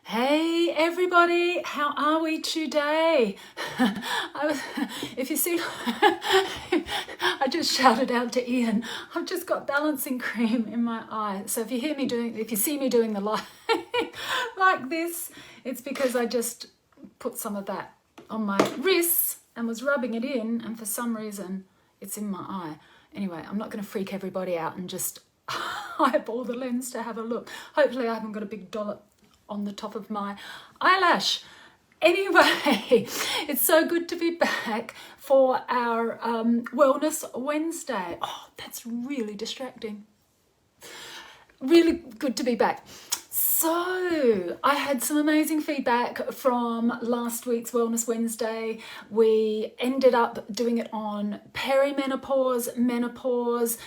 Hey everybody, how are we today? If you see, I just shouted out to Ian, I've just got balancing cream in my eye. So if you see me doing the light like this, it's because I just put some of that on my wrists and was rubbing it in, and for some reason it's in my eye. Anyway, I'm not going to freak everybody out and just eyeball the lens to have a look. Hopefully I haven't got a big dollop on the top of my eyelash. Anyway, it's so good to be back for our Wellness Wednesday. Oh, that's really distracting. Really good to be back. So I had some amazing feedback from last week's Wellness Wednesday. We ended up doing it on perimenopause, menopause,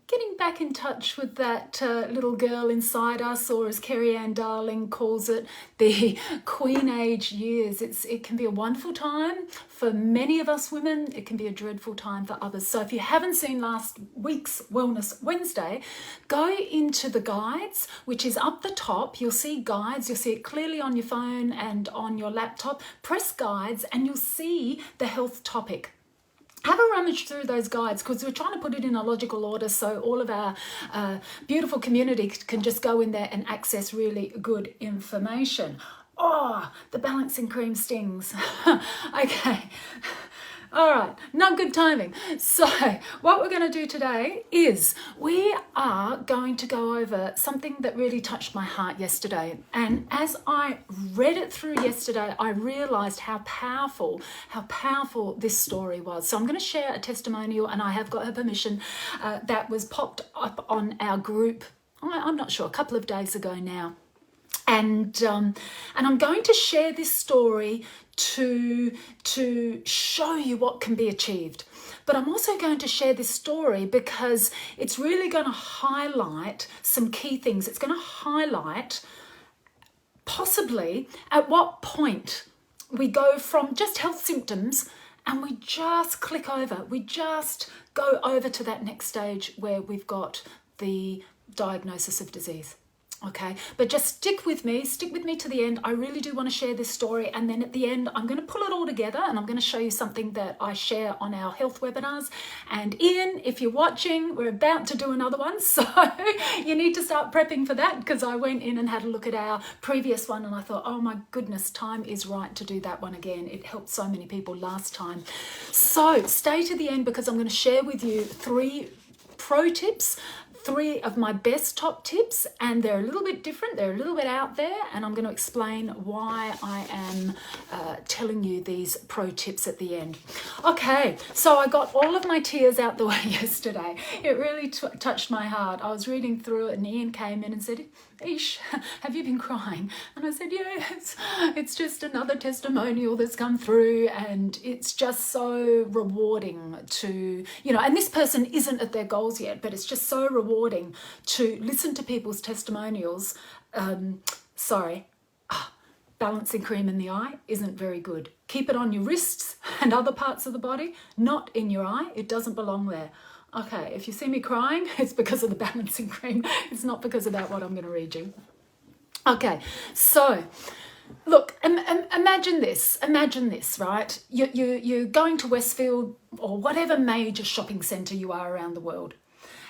getting back in touch with that little girl inside us, or as Kerry Ann Darling calls it, the queen age years. It can be a wonderful time for many of us women. It can be a dreadful time for others. So if you haven't seen last week's Wellness Wednesday, go into the guides, which is up the top. You'll see guides. You'll see it clearly on your phone and on your laptop. Press guides and you'll see the health topic. Have a rummage through those guides, because we're trying to put it in a logical order so all of our beautiful community can just go in there and access really good information. Oh, the balancing cream stings. Okay. All right, not good timing. So what we're going to do today is we are going to go over something that really touched my heart yesterday. And as I read it through yesterday, I realized how powerful this story was. So I'm going to share a testimonial, and I have got her permission, that was popped up on our group, I'm not sure, a couple of days ago now. And I'm going to share this story to show you what can be achieved. But I'm also going to share this story because it's really going to highlight some key things. It's going to highlight possibly at what point we go from just health symptoms and we just click over. We just go over to that next stage where we've got the diagnosis of disease. Okay, but just stick with me to the end. I really do want to share this story, and then at the end I'm going to pull it all together and I'm going to show you something that I share on our health webinars. And Ian, if you're watching, we're about to do another one, so you need to start prepping for that, because I went in and had a look at our previous one and I thought, oh my goodness, time is right to do that one again. It helped so many people last time. So stay to the end, because I'm going to share with you 3 pro tips, 3 of my best top tips, and they're a little bit different, they're a little bit out there, and I'm going to explain why I am telling you these pro tips at the end. Okay, so I got all of my tears out the way yesterday. It really touched my heart. I was reading through it and Ian came in and said, Ish, have you been crying? And I said, yes, it's just another testimonial that's come through, and it's just so rewarding to, and this person isn't at their goals yet, but it's just so rewarding to listen to people's testimonials. Balancing cream in the eye isn't very good. Keep it on your wrists and other parts of the body, not in your eye. It doesn't belong there. Okay, if you see me crying, it's because of the balancing cream. It's not because about what I'm going to read you. Okay, so look, imagine this, right? You're going to Westfield or whatever major shopping centre you are around the world.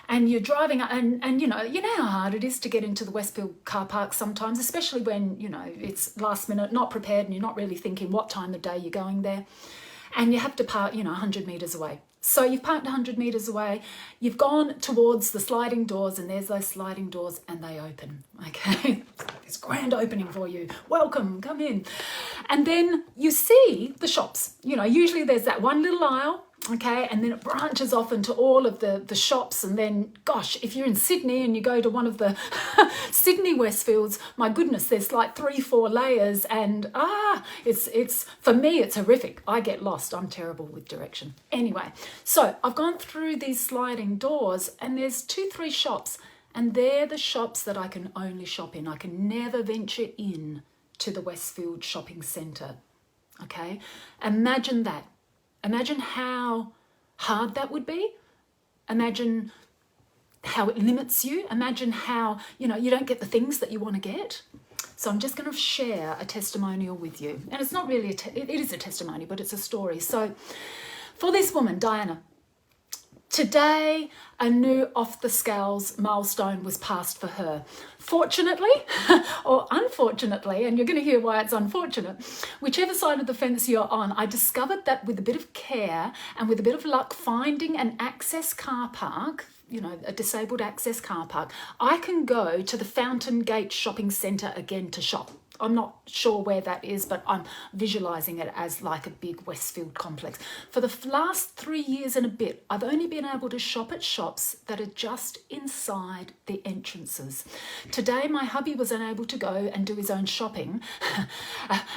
And you're driving, and you know how hard it is to get into the Westfield car park sometimes, especially when, it's last minute, not prepared, and you're not really thinking what time of day you're going there. And you have to park, 100 metres away. So you've parked 100 metres away, you've gone towards the sliding doors, and there's those sliding doors, and they open, okay? This grand opening for you. Welcome, come in. And then you see the shops. Usually there's that one little aisle, okay, and then it branches off into all of the shops. And then, gosh, if you're in Sydney and you go to one of the Sydney Westfields, my goodness, there's like 3-4 layers, and it's for me, it's horrific. I get lost. I'm terrible with direction. Anyway, so I've gone through these sliding doors, and there's 2-3 shops, and they're the shops that I can only shop in. I can never venture in to the Westfield shopping centre, okay? Imagine that. Imagine how hard that would be. Imagine how it limits you. Imagine how, you don't get the things that you want to get. So I'm just going to share a testimonial with you. And it's not really, it is a testimony, but it's a story. So for this woman, Diana, today a new off-the-scales milestone was passed for her. Fortunately, or unfortunately, and you're going to hear why it's unfortunate, whichever side of the fence you're on, I discovered that with a bit of care and with a bit of luck finding an access car park, you know, a disabled access car park, I can go to the Fountain Gate Shopping Centre again to shop. I'm not sure where that is, but I'm visualising it as like a big Westfield complex. For the last 3 years and a bit, I've only been able to shop at shops that are just inside the entrances. Today, my hubby was unable to go and do his own shopping,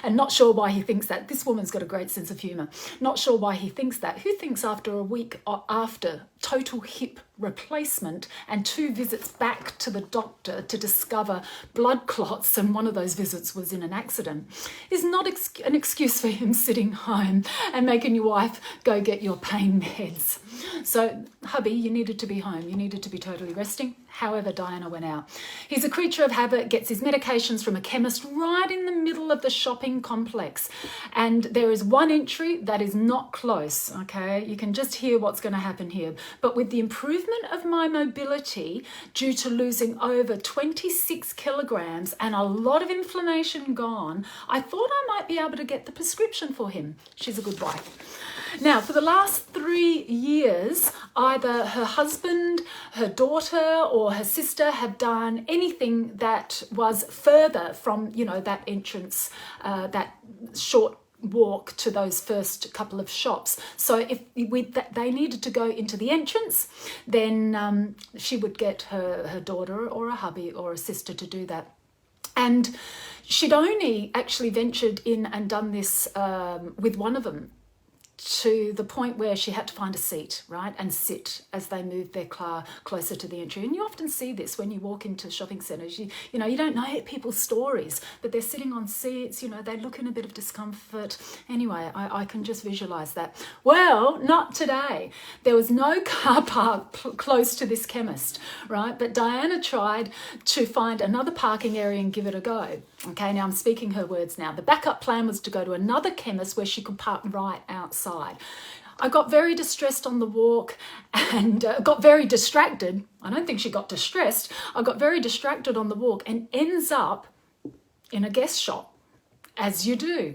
and not sure why he thinks that. This woman's got a great sense of humour. Not sure why he thinks that. Who thinks after a week or after total hip replacement and 2 visits back to the doctor to discover blood clots, and one of those visits was in an accident, is not an excuse for him sitting home and making your wife go get your pain meds. So, hubby, you needed to be home. You needed to be totally resting. However, Diana went out. He's a creature of habit, gets his medications from a chemist right in the middle of the shopping complex. And there is one entry that is not close, okay? You can just hear what's going to happen here. But with the improvement of my mobility due to losing over 26 kilograms and a lot of inflammation gone, I thought I might be able to get the prescription for him. She's a good wife. Now, for the last 3 years, either her husband, her daughter, or her sister have done anything that was further from, you know, that entrance, that short walk to those first couple of shops. So if they needed to go into the entrance, then she would get her daughter or a hubby or a sister to do that. And she'd only actually ventured in and done this with one of them, to the point where she had to find a seat, right, and sit as they moved their car closer to the entry. And you often see this when you walk into shopping centres. You know, you don't know people's stories, but they're sitting on seats, you know, they look in a bit of discomfort. Anyway, I can just visualise that. Well, not today. There was no car park close to this chemist, right? But Diana tried to find another parking area and give it a go. Okay, now I'm speaking her words now. The backup plan was to go to another chemist where she could park right outside. I got very distressed on the walk and got very distracted. I don't think she got distressed. I got very distracted on the walk and ends up in a guest shop, as you do.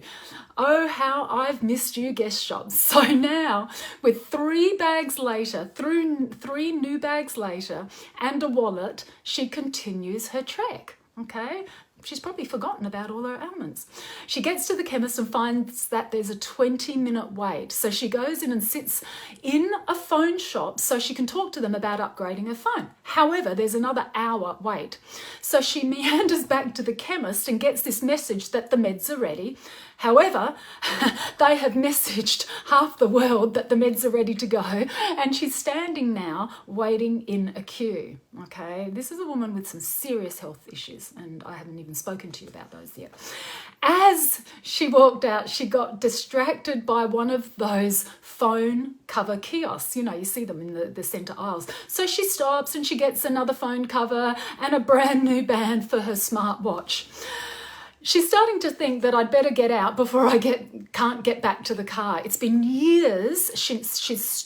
Oh, how I've missed you, guest shops. So now, with 3 bags later, 3 new bags later, and a wallet, she continues her trek, okay? She's probably forgotten about all her ailments. She gets to the chemist and finds that there's a 20-minute wait. So she goes in and sits in a phone shop so she can talk to them about upgrading her phone. However, there's another hour wait. So she meanders back to the chemist and gets this message that the meds are ready. However, they have messaged half the world that the meds are ready to go, and she's standing now waiting in a queue. Okay, this is a woman with some serious health issues, and I haven't even spoken to you about those yet. As she walked out, she got distracted by one of those phone cover kiosks. You know, you see them in the centre aisles. So she stops and she gets another phone cover and a brand new band for her smartwatch. She's starting to think that I'd better get out before I can't get back to the car. It's been years since she's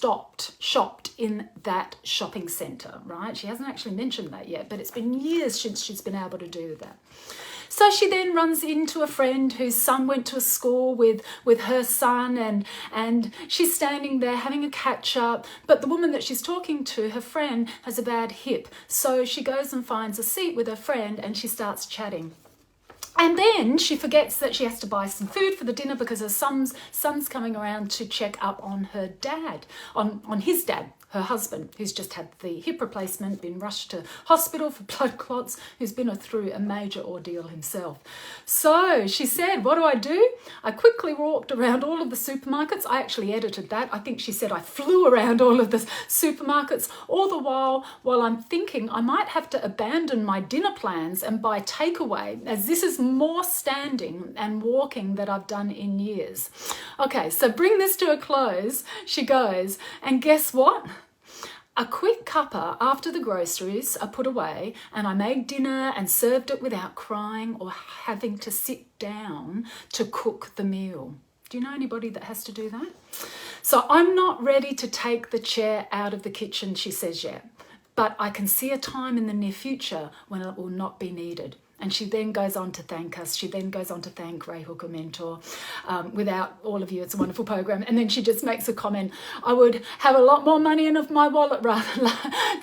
shopped in that shopping centre, right? She hasn't actually mentioned that yet, but it's been years since she's been able to do that. So she then runs into a friend whose son went to a school with her son, and she's standing there having a catch up. But the woman that she's talking to, her friend, has a bad hip. So she goes and finds a seat with her friend and she starts chatting. And then she forgets that she has to buy some food for the dinner because her son's coming around to check up on her dad, on his dad, her husband, who's just had the hip replacement, been rushed to hospital for blood clots, who's been through a major ordeal himself. So she said, what do? I quickly walked around all of the supermarkets. I actually edited that. I think she said I flew around all of the supermarkets, all the while I'm thinking I might have to abandon my dinner plans and buy takeaway, as this is more standing and walking that I've done in years. Okay, so bring this to a close. She goes, and guess what? a quick cuppa after the groceries are put away and I made dinner and served it without crying or having to sit down to cook the meal. Do you know anybody that has to do that? So I'm not ready to take the chair out of the kitchen, she says yet, but I can see a time in the near future when it will not be needed. And she then goes on to thank us. She then goes on to thank Ray Hooker Mentor. Without all of you, it's a wonderful program. And then she just makes a comment, I would have a lot more money in my wallet rather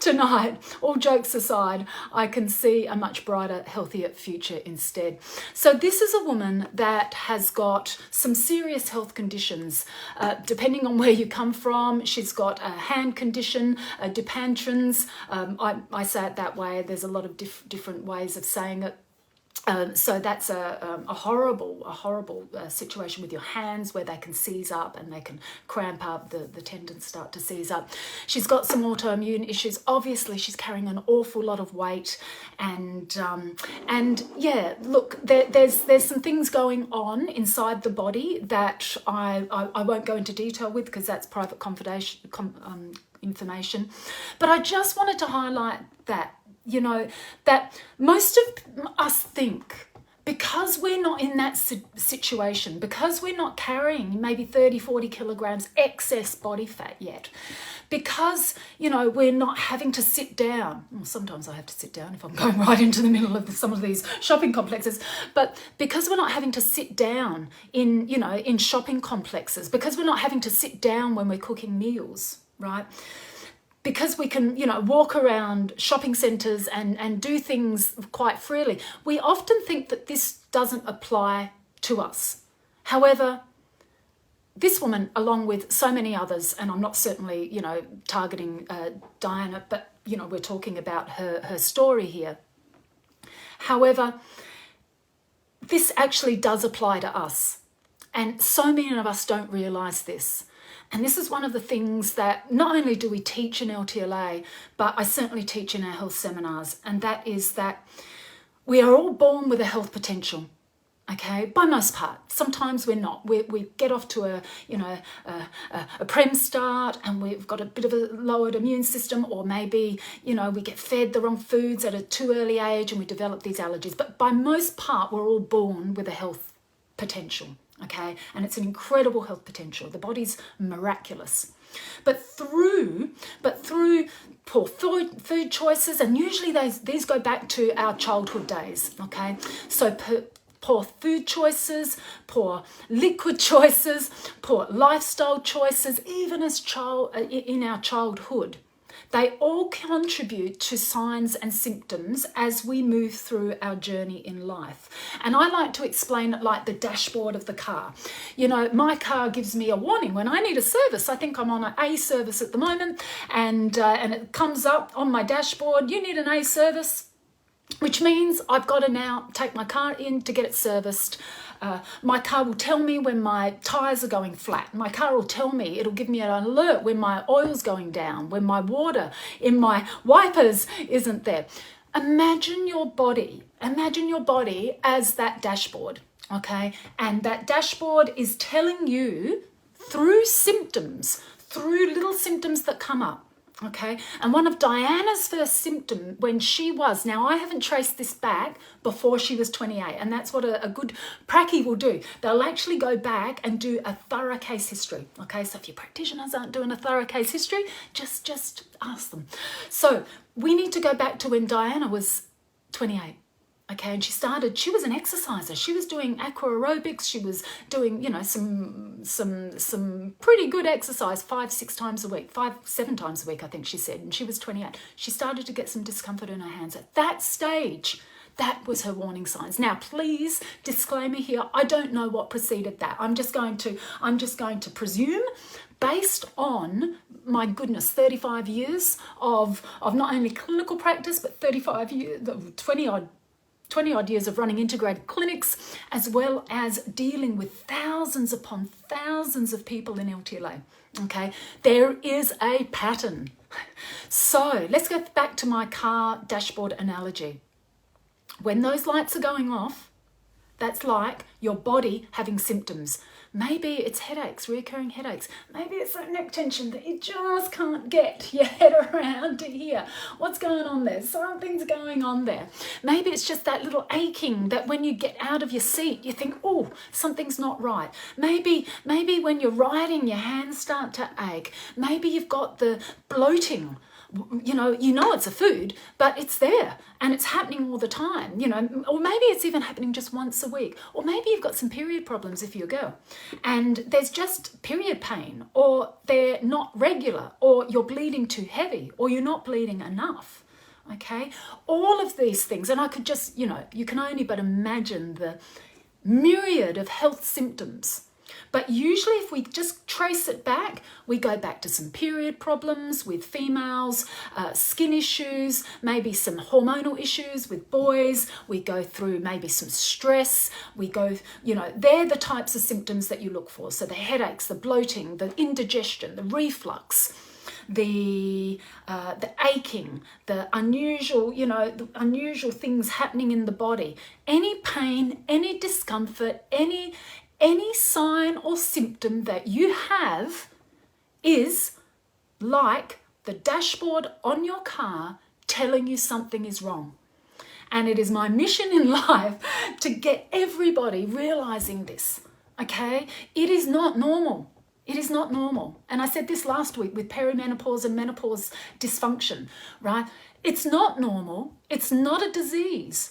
tonight. All jokes aside, I can see a much brighter, healthier future instead. So this is a woman that has got some serious health conditions. Depending on where you come from, she's got a hand condition, Dupuytren's. I say it that way. There's a lot of different ways of saying it. So that's a horrible situation with your hands where they can seize up and they can cramp up, the tendons start to seize up. She's got some autoimmune issues. Obviously, she's carrying an awful lot of weight, and yeah, look, there's some things going on inside the body that I won't go into detail with because that's private confidential information. But I just wanted to highlight that. You know, that most of us think because we're not in that situation, because we're not carrying maybe 30, 40 kilograms excess body fat yet, because, you know, we're not having to sit down. Well, sometimes I have to sit down if I'm going right into the middle of some of these shopping complexes, but because we're not having to sit down in, you know, in shopping complexes, because we're not having to sit down when we're cooking meals, right? Because we can, you know, walk around shopping centres and do things quite freely, we often think that this doesn't apply to us. However, this woman, along with so many others, and I'm not certainly, you know, targeting Diana, but, you know, we're talking about her story here. However, this actually does apply to us. And so many of us don't realise this. And this is one of the things that not only do we teach in LTLA, but I certainly teach in our health seminars, and that is that we are all born with a health potential, okay, by most part. Sometimes we're not. We get off to a prem start and we've got a bit of a lowered immune system, or maybe, you know, we get fed the wrong foods at a too early age and we develop these allergies. But by most part, we're all born with a health potential. Okay, and it's an incredible health potential. The body's miraculous. But through poor food choices, and usually these go back to our childhood days, okay? So poor food choices, poor liquid choices, poor lifestyle choices, even as in our childhood, they all contribute to signs and symptoms as we move through our journey in life. And I like to explain it like the dashboard of the car. You know, my car gives me a warning when I need a service. I think I'm on an A service at the moment, and it comes up on my dashboard, you need an A service, which means I've got to now take my car in to get it serviced. My car will tell me when my tyres are going flat. My car will tell me, it'll give me an alert when my oil's going down, when my water in my wipers isn't there. Imagine your body as that dashboard, okay? And that dashboard is telling you through symptoms, through little symptoms that come up. Okay, and one of Diana's first symptoms when she was, now I haven't traced this back before she was 28, and that's what a good pracky will do. They'll actually go back and do a thorough case history. Okay, so if your practitioners aren't doing a thorough case history, just ask them. So we need to go back to when Diana was 28. Okay, and she was an exerciser. She was doing aqua aerobics. She was doing, you know, some pretty good exercise 5-6 times a week, 5-7 times a week, I think she said. And she was 28. She started to get some discomfort in her hands. At that stage, that was her warning signs. Now, please, disclaimer here, I don't know what preceded that. I'm just going to presume, based on, my goodness, 35 years of not only clinical practice, but 35 years, 20 odd years of running integrated clinics, as well as dealing with thousands upon thousands of people in LTLA. Okay, there is a pattern. So let's go back to my car dashboard analogy. When those lights are going off, That's like your body having symptoms. Maybe it's headaches, recurring headaches. Maybe it's that neck tension that you just can't get your head around to hear. What's going on there? Something's going on there. Maybe it's just that little aching that when you get out of your seat, you think, oh, something's not right. Maybe when you're riding, your hands start to ache. Maybe you've got the bloating. You know it's a food, but it's there and it's happening all the time, or maybe it's even happening just once a week, or maybe you've got some period problems if you're a girl and there's just period pain, or they're not regular, or you're bleeding too heavy, or you're not bleeding enough. Okay, all of these things, and I could just, you can only but imagine the myriad of health symptoms. But usually if we just trace it back, we go back to some period problems with females, skin issues, maybe some hormonal issues with boys. We go through maybe some stress. We go, they're the types of symptoms that you look for. So the headaches, the bloating, the indigestion, the reflux, the aching, the unusual things happening in the body, any pain, any discomfort, any sign or symptom that you have is like the dashboard on your car telling you something is wrong. And it is my mission in life to get everybody realizing this, okay? It is not normal. It is not normal. And I said this last week with perimenopause and menopause dysfunction, right? It's not normal. It's not a disease.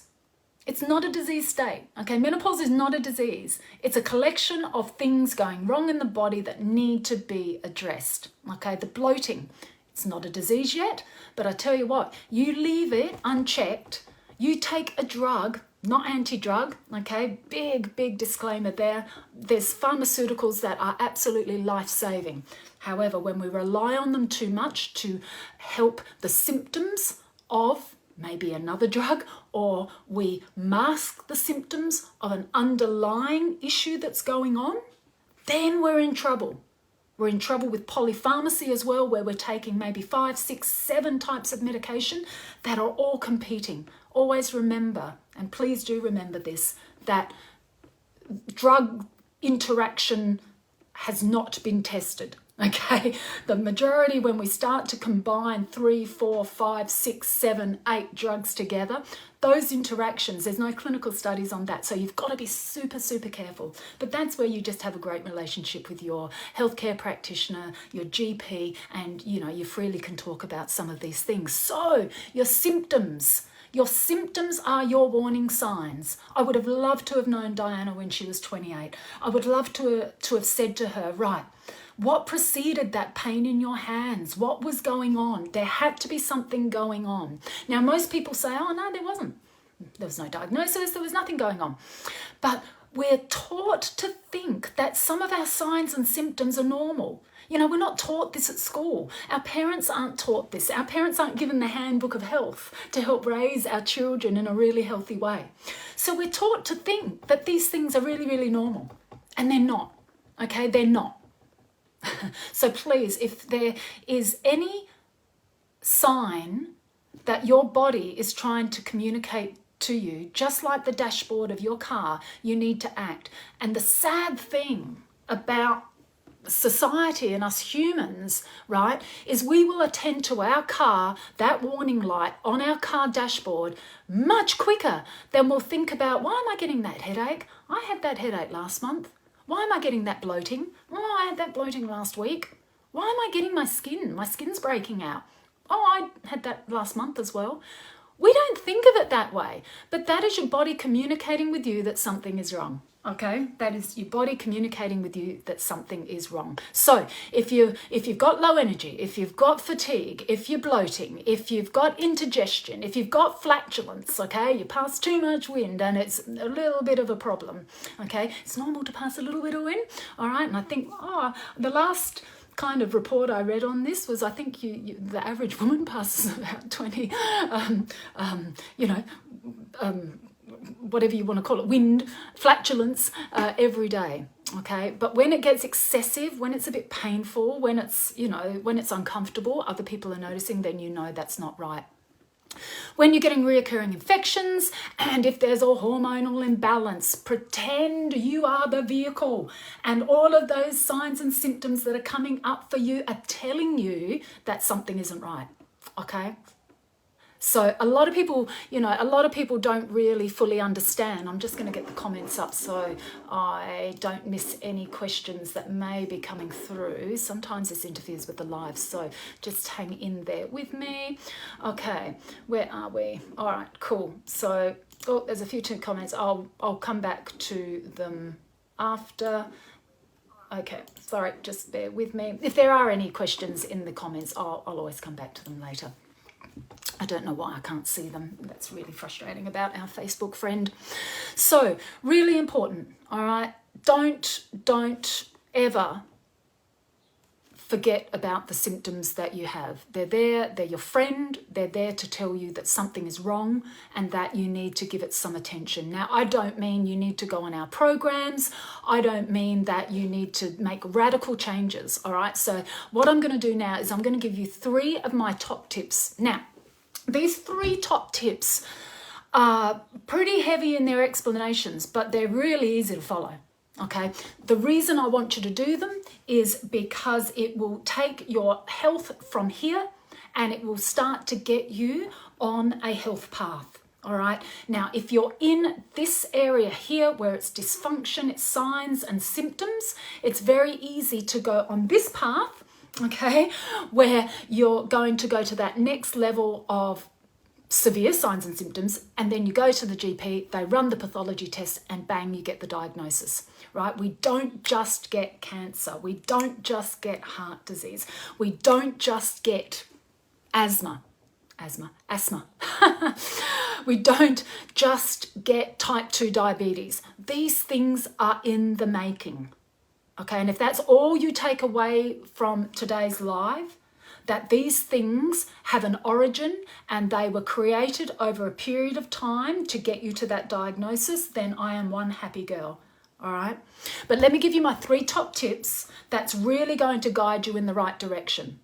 It's not a disease state, okay? Menopause is not a disease. It's a collection of things going wrong in the body that need to be addressed, okay? The bloating, it's not a disease yet, but I tell you what, you leave it unchecked, you take a drug, not anti-drug, okay? Big disclaimer there. There's pharmaceuticals that are absolutely life-saving. However, when we rely on them too much to help the symptoms of maybe another drug, or we mask the symptoms of an underlying issue that's going on, then we're in trouble. We're in trouble with polypharmacy as well, where we're taking maybe 5, 6, 7 types of medication that are all competing. Always remember, and please do remember this, that drug interaction has not been tested. Okay, the majority, when we start to combine 3, 4, 5, 6, 7, 8 drugs together, those interactions, there's no clinical studies on that. So you've got to be super careful. But that's where you just have a great relationship with your healthcare practitioner, your GP, and you freely can talk about some of these things. So your symptoms are your warning signs. I would have loved to have known Diana when she was 28. I would love to have said to her, right, what preceded that pain in your hands? What was going on? There had to be something going on. Now, most people say, oh, no, there wasn't. There was no diagnosis. There was nothing going on. But we're taught to think that some of our signs and symptoms are normal. We're not taught this at school. Our parents aren't taught this. Our parents aren't given the handbook of health to help raise our children in a really healthy way. So we're taught to think that these things are really normal. And they're not. Okay, they're not. So please, if there is any sign that your body is trying to communicate to you, just like the dashboard of your car, you need to act. And the sad thing about society and us humans, right, is we will attend to our car, that warning light on our car dashboard, much quicker than we'll think about, why am I getting that headache? I had that headache last month. Why am I getting that bloating? Oh, I had that bloating last week. Why am I getting my skin? My skin's breaking out. Oh, I had that last month as well. We don't think of it that way, but that is your body communicating with you that something is wrong. Okay, that is your body communicating with you that something is wrong. So if you've got low energy, if you've got fatigue, if you're bloating, if you've got indigestion, if you've got flatulence, okay, you pass too much wind and it's a little bit of a problem. Okay, it's normal to pass a little bit of wind. All right, and I think the last kind of report I read on this was, I think the average woman passes about 20 whatever you want to call it, wind, flatulence every day, okay? But when it gets excessive, when it's a bit painful, when it's, when it's uncomfortable, other people are noticing, then that's not right. When you're getting reoccurring infections, and if there's a hormonal imbalance, pretend you are the vehicle. And all of those signs and symptoms that are coming up for you are telling you that something isn't right. Okay? So a lot of people, don't really fully understand. I'm just going to get the comments up so I don't miss any questions that may be coming through. Sometimes this interferes with the live, so just hang in there with me. Okay, where are we? All right, cool. So, there's a few comments. I'll come back to them after. Okay, sorry, just bear with me. If there are any questions in the comments, I'll always come back to them later. I don't know why I can't see them. That's really frustrating about our Facebook friend. So, really important, all right? Don't ever forget about the symptoms that you have. They're there, they're your friend, they're there to tell you that something is wrong and that you need to give it some attention. Now, I don't mean you need to go on our programs. I don't mean that you need to make radical changes, all right? So what I'm going to do now is I'm going to give you 3 of my top tips. Now, these 3 top tips are pretty heavy in their explanations, but they're really easy to follow, okay? The reason I want you to do them is because it will take your health from here and it will start to get you on a health path, all right? Now, if you're in this area here where it's dysfunction, it's signs and symptoms, it's very easy to go on this path, okay, where you're going to go to that next level of severe signs and symptoms, and then you go to the GP, they run the pathology test, and bang, you get the diagnosis, right? We don't just get cancer. We don't just get heart disease. We don't just get asthma. We don't just get type 2 diabetes. These things are in the making. Okay, and if that's all you take away from today's live, that these things have an origin and they were created over a period of time to get you to that diagnosis, then I am one happy girl, all right? But let me give you my 3 top tips that's really going to guide you in the right direction.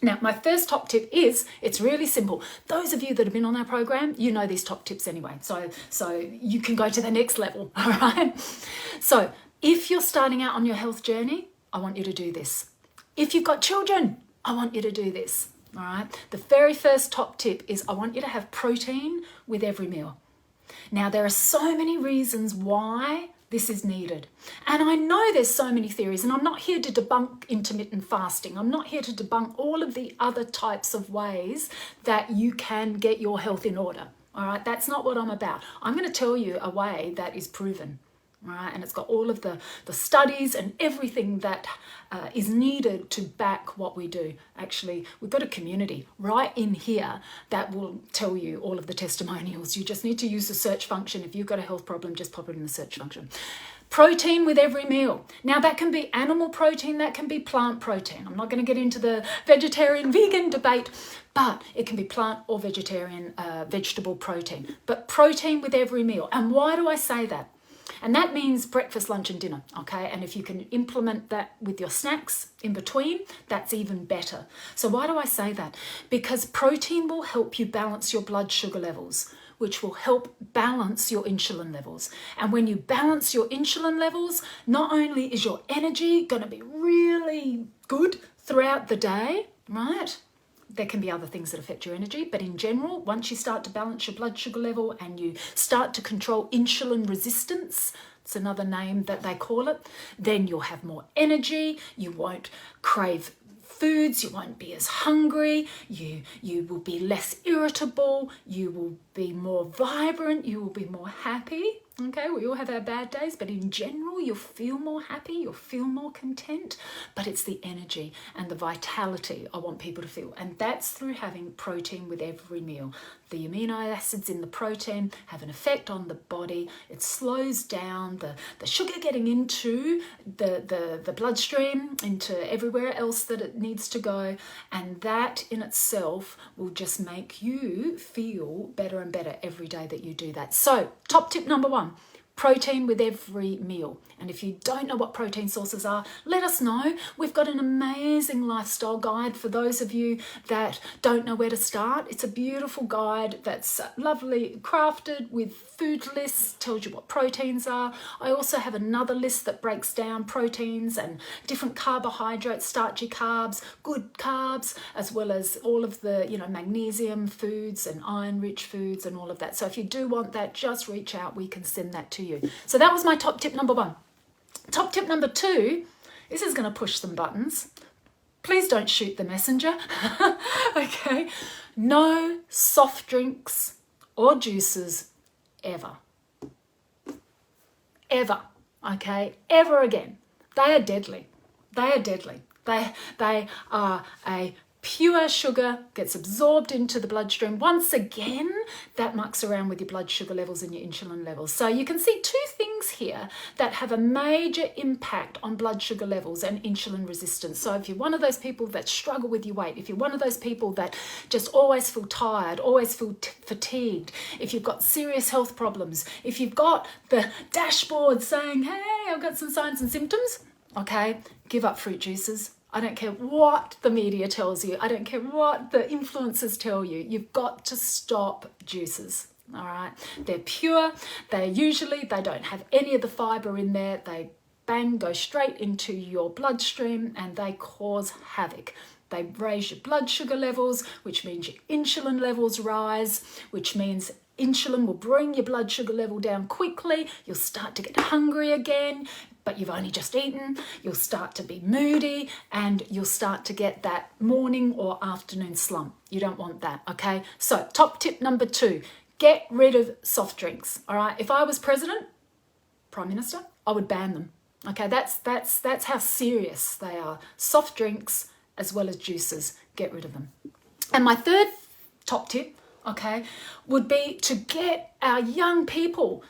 Now, my first top tip is, it's really simple. Those of you that have been on our program, you know these top tips anyway, so you can go to the next level, all right? So, if you're starting out on your health journey, I want you to do this. If you've got children, I want you to do this, all right? The very first top tip is I want you to have protein with every meal. Now, there are so many reasons why this is needed. And I know there's so many theories, and I'm not here to debunk intermittent fasting. I'm not here to debunk all of the other types of ways that you can get your health in order, all right? That's not what I'm about. I'm going to tell you a way that is proven. Right, and it's got all of the studies and everything that is needed to back what we do. Actually, we've got a community right in here that will tell you all of the testimonials. You just need to use the search function. If you've got a health problem, just pop it in the search function. Protein with every meal. Now, that can be animal protein, that can be plant protein. I'm not going to get into the vegetarian vegan debate, but it can be plant or vegetarian vegetable protein. But protein with every meal. And why do I say that? And that means breakfast, lunch and dinner, okay? And if you can implement that with your snacks in between, that's even better. So why do I say that? Because protein will help you balance your blood sugar levels, which will help balance your insulin levels. And when you balance your insulin levels, not only is your energy going to be really good throughout the day, right? There can be other things that affect your energy, but in general, once you start to balance your blood sugar level and you start to control insulin resistance, it's another name that they call it, then you'll have more energy, you won't crave foods, you won't be as hungry, you will be less irritable, you will be more vibrant, you will be more happy. Okay, we all have our bad days, but in general, you'll feel more happy, you'll feel more content, but it's the energy and the vitality I want people to feel. And that's through having protein with every meal. The amino acids in the protein have an effect on the body. It slows down the sugar getting into the bloodstream, into everywhere else that it needs to go. And that in itself will just make you feel better and better every day that you do that. So, top tip number 1. protein with every meal. And if you don't know what protein sources are, let us know. We've got an amazing lifestyle guide for those of you that don't know where to start. It's a beautiful guide that's lovely crafted with food lists, tells you what proteins are. I also have another list that breaks down proteins and different carbohydrates, starchy carbs, good carbs, as well as all of the, magnesium foods and iron-rich foods and all of that. So if you do want that, just reach out. We can send that to you. So that was my top tip number 1. Top tip number 2, this is going to push some buttons. Please don't shoot the messenger. Okay. No soft drinks or juices ever. Ever. Okay. Ever again. They are deadly. They are deadly. They are a pure sugar, gets absorbed into the bloodstream. Once again, that mucks around with your blood sugar levels and your insulin levels. So you can see 2 things here that have a major impact on blood sugar levels and insulin resistance. So if you're one of those people that struggle with your weight, if you're one of those people that just always feel tired, always feel fatigued, if you've got serious health problems, if you've got the dashboard saying, hey, I've got some signs and symptoms, okay, give up fruit juices. I don't care what the media tells you. I don't care what the influencers tell you. You've got to stop juices, all right? They're pure. They don't have any of the fiber in there. They go straight into your bloodstream and they cause havoc. They raise your blood sugar levels, which means your insulin levels rise, which means insulin will bring your blood sugar level down quickly. You'll start to get hungry again, but you've only just eaten. You'll start to be moody and you'll start to get that morning or afternoon slump. You don't want that, okay? So top tip number 2, get rid of soft drinks, all right? If I was president, prime minister, I would ban them, okay? That's how serious they are. Soft drinks as well as juices, get rid of them. And my third top tip, okay, would be to get our young people.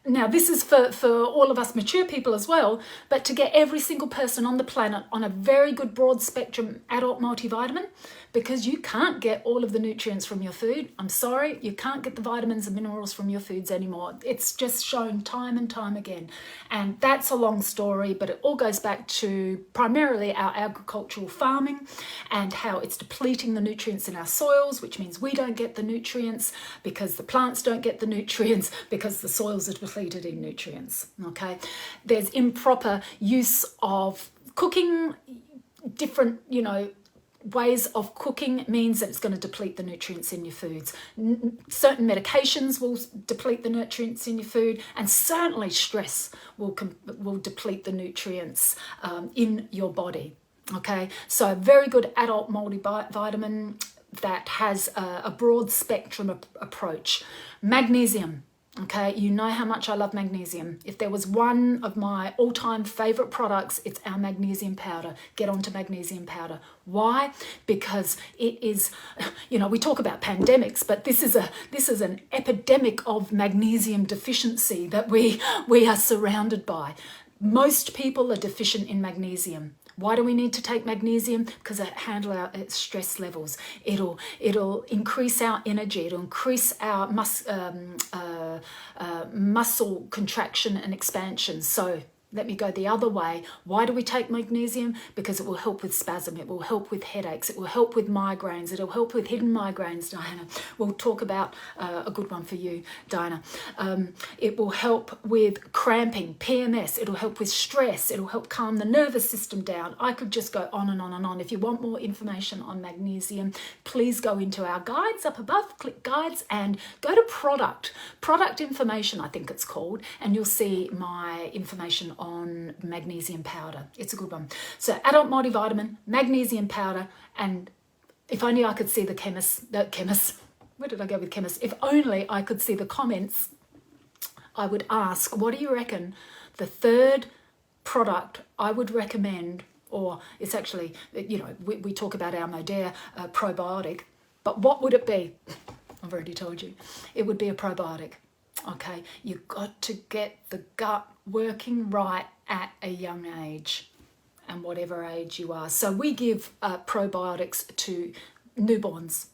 Now, this is for all of us mature people as well, but to get every single person on the planet on a very good broad spectrum adult multivitamin, because you can't get all of the nutrients from your food. I'm sorry, you can't get the vitamins and minerals from your foods anymore. It's just shown time and time again. And that's a long story, but it all goes back to primarily our agricultural farming and how it's depleting the nutrients in our soils, which means we don't get the nutrients because the plants don't get the nutrients because the soils are depleted in nutrients, okay? There's improper use of cooking, different, ways of cooking means that it's going to deplete the nutrients in your foods. Certain medications will deplete the nutrients in your food, and certainly stress will deplete the nutrients in your body. Okay, so a very good adult multivitamin that has a broad spectrum approach. Magnesium. Okay, you know how much I love magnesium. If there was one of my all-time favorite products, it's our magnesium powder. Get onto magnesium powder. Why? Because it is, we talk about pandemics, but this is an epidemic of magnesium deficiency that we are surrounded by. Most people are deficient in magnesium. Why do we need to take magnesium? Because it handles our stress levels. It'll increase our energy. It'll increase our muscle contraction and expansion. So let me go the other way. Why do we take magnesium? Because it will help with spasm. It will help with headaches. It will help with migraines. It'll help with hidden migraines, Diana. We'll talk about a good one for you, Diana. It will help with cramping, PMS. It'll help with stress. It'll help calm the nervous system down. I could just go on and on and on. If you want more information on magnesium, please go into our guides up above, click guides and go to product information, I think it's called, and you'll see my information on magnesium powder. It's a good one. So adult multivitamin, magnesium powder, and if only I could see the chemists, where did I go with chemists? If only I could see the comments, I would ask, what do you reckon the third product I would recommend, or it's actually, we talk about our Modere probiotic, but what would it be? I've already told you. It would be a probiotic. Okay, you've got to get the gut working right at a young age and whatever age you are. So we give probiotics to newborns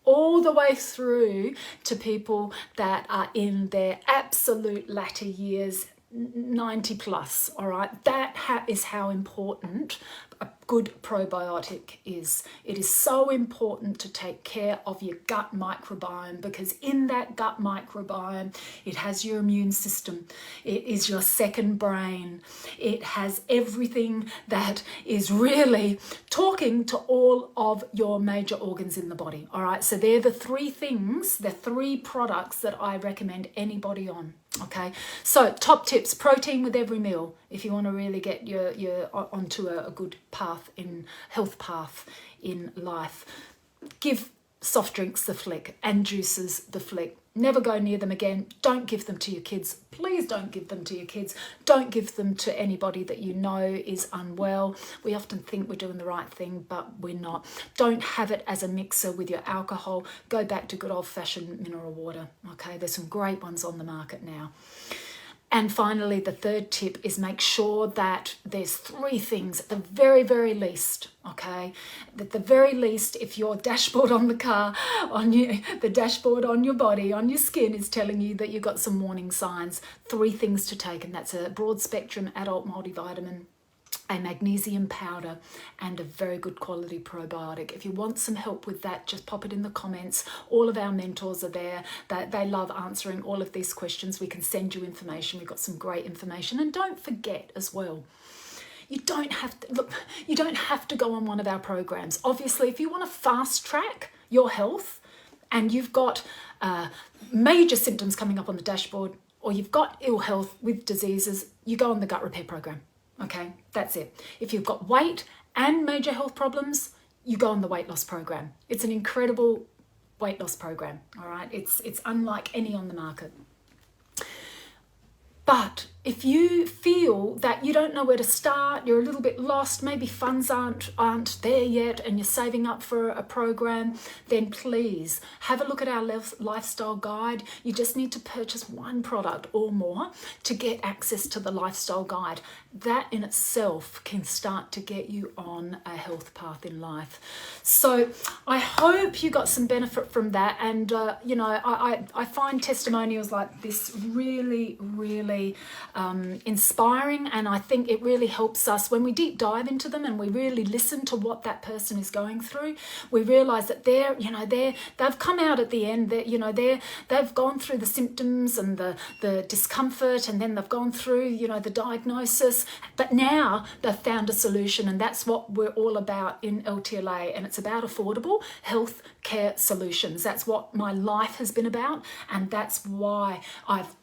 all the way through to people that are in their absolute latter years, 90 plus, all right? That is how important a good probiotic is. It is so important to take care of your gut microbiome, because in that gut microbiome, it has your immune system. It is your second brain. It has everything that is really talking to all of your major organs in the body, all right? So they're the three things, the three products that I recommend anybody on. Okay, so top tips: protein with every meal if you want to really get your onto a good path in health path in life. Give soft drinks the flick and juices the flick. Never go near them again. Don't give them to your kids. Please don't give them to your kids. Don't give them to anybody that you know is unwell. We often think we're doing the right thing, but we're not. Don't have it as a mixer with your alcohol. Go back to good old-fashioned mineral water. Okay, there's some great ones on the market now. And finally, the third tip is make sure that there's three things at the very, very least, okay? At the very least, if your dashboard on the car, the dashboard on your body, on your skin is telling you that you've got some warning signs, three things to take, and that's a broad spectrum adult multivitamin, a magnesium powder, and a very good quality probiotic. If you want some help with that, just pop it in the comments. All of our mentors are there. They love answering all of these questions. We can send you information. We've got some great information. And don't forget as well, you don't have to go on one of our programs. Obviously, if you want to fast track your health and you've got major symptoms coming up on the dashboard, or you've got ill health with diseases, you go on the gut repair program. Okay, that's it. If you've got weight and major health problems, you go on the weight loss program. It's an incredible weight loss program, all right? It's unlike any on the market. But if you feel that you don't know where to start, you're a little bit lost, maybe funds aren't there yet and you're saving up for a program, then please have a look at our lifestyle guide. You just need to purchase one product or more to get access to the lifestyle guide. That in itself can start to get you on a health path in life. So I hope you got some benefit from that. And, I find testimonials like this really, really inspiring, and I think it really helps us when we deep dive into them and we really listen to what that person is going through. We realize that they've come out at the end, that they've gone through the symptoms and the discomfort, and then they've gone through the diagnosis, but now they've found a solution. And that's what we're all about in LTLA, and it's about affordable health care solutions. That's what my life has been about, and that's why I've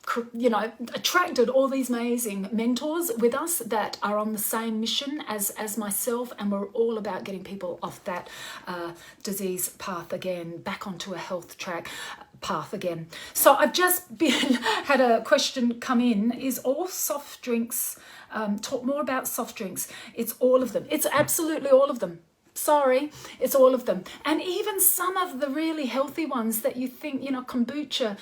attracted all these amazing mentors with us that are on the same mission as myself, and we're all about getting people off that disease path again, back onto a health track path again. So I've just had a question come in: is all soft drinks, talk more about soft drinks? It's all of them. It's absolutely all of them. Sorry, it's all of them. And even some of the really healthy ones that you think, kombucha,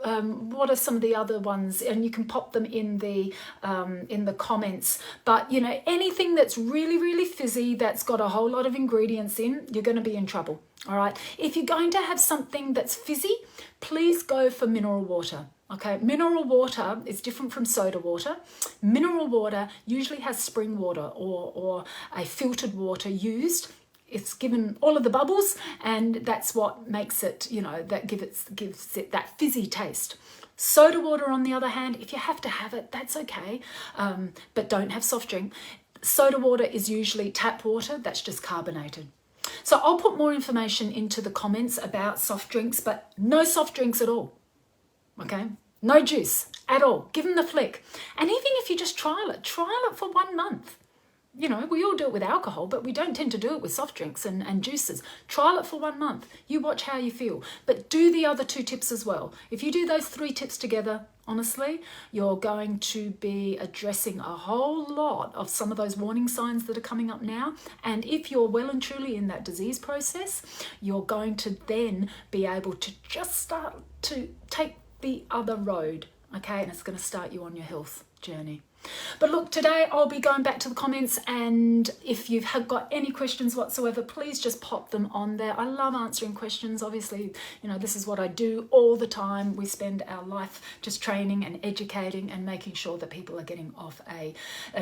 what are some of the other ones? And you can pop them in the comments. But anything that's really, really fizzy, that's got a whole lot of ingredients in, you're going to be in trouble. All right. If you're going to have something that's fizzy, please go for mineral water. Okay, mineral water is different from soda water. Mineral water usually has spring water or a filtered water used. It's given all of the bubbles, and that's what makes it, that gives it that fizzy taste. Soda water, on the other hand, if you have to have it, that's okay, but don't have soft drink. Soda water is usually tap water, that's just carbonated. So I'll put more information into the comments about soft drinks, but no soft drinks at all. Okay, no juice at all. Give them the flick. And even if you just trial it for 1 month. We all do it with alcohol, but we don't tend to do it with soft drinks and juices. Trial it for 1 month. You watch how you feel. But do the other 2 tips as well. If you do those 3 tips together, honestly, you're going to be addressing a whole lot of some of those warning signs that are coming up now. And if you're well and truly in that disease process, you're going to then be able to just start to take the other road, okay? And it's going to start you on your health journey. But look, today I'll be going back to the comments, and if you've got any questions whatsoever, please just pop them on there. I love answering questions. Obviously, you know, this is what I do all the time. We spend our life just training and educating and making sure that people are getting off a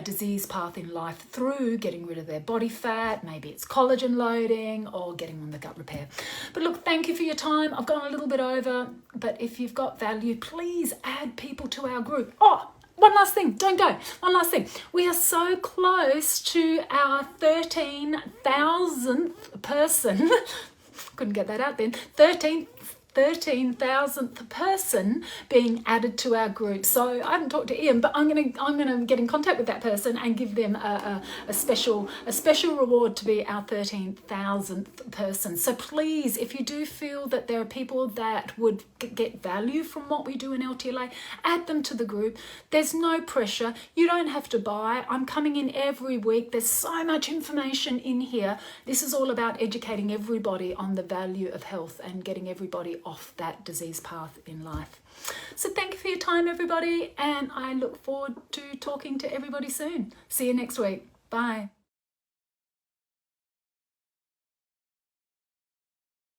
disease path in life through getting rid of their body fat. Maybe it's collagen loading or getting on the gut repair. But look, thank you for your time. I've gone a little bit over, but if you've got value, please add people to our group. Oh, one last thing, don't go. One last thing. We are so close to our 13,000th person. Couldn't get that out then. 13,000th person being added to our group. So I haven't talked to Ian, but I'm gonna get in contact with that person and give them a special reward to be our 13,000th person. So please, if you do feel that there are people that would get value from what we do in LTLA, add them to the group. There's no pressure. You don't have to buy. I'm coming in every week. There's so much information in here. This is all about educating everybody on the value of health and getting everybody off that disease path in life. So thank you for your time, everybody, and I look forward to talking to everybody soon. See you next week. Bye.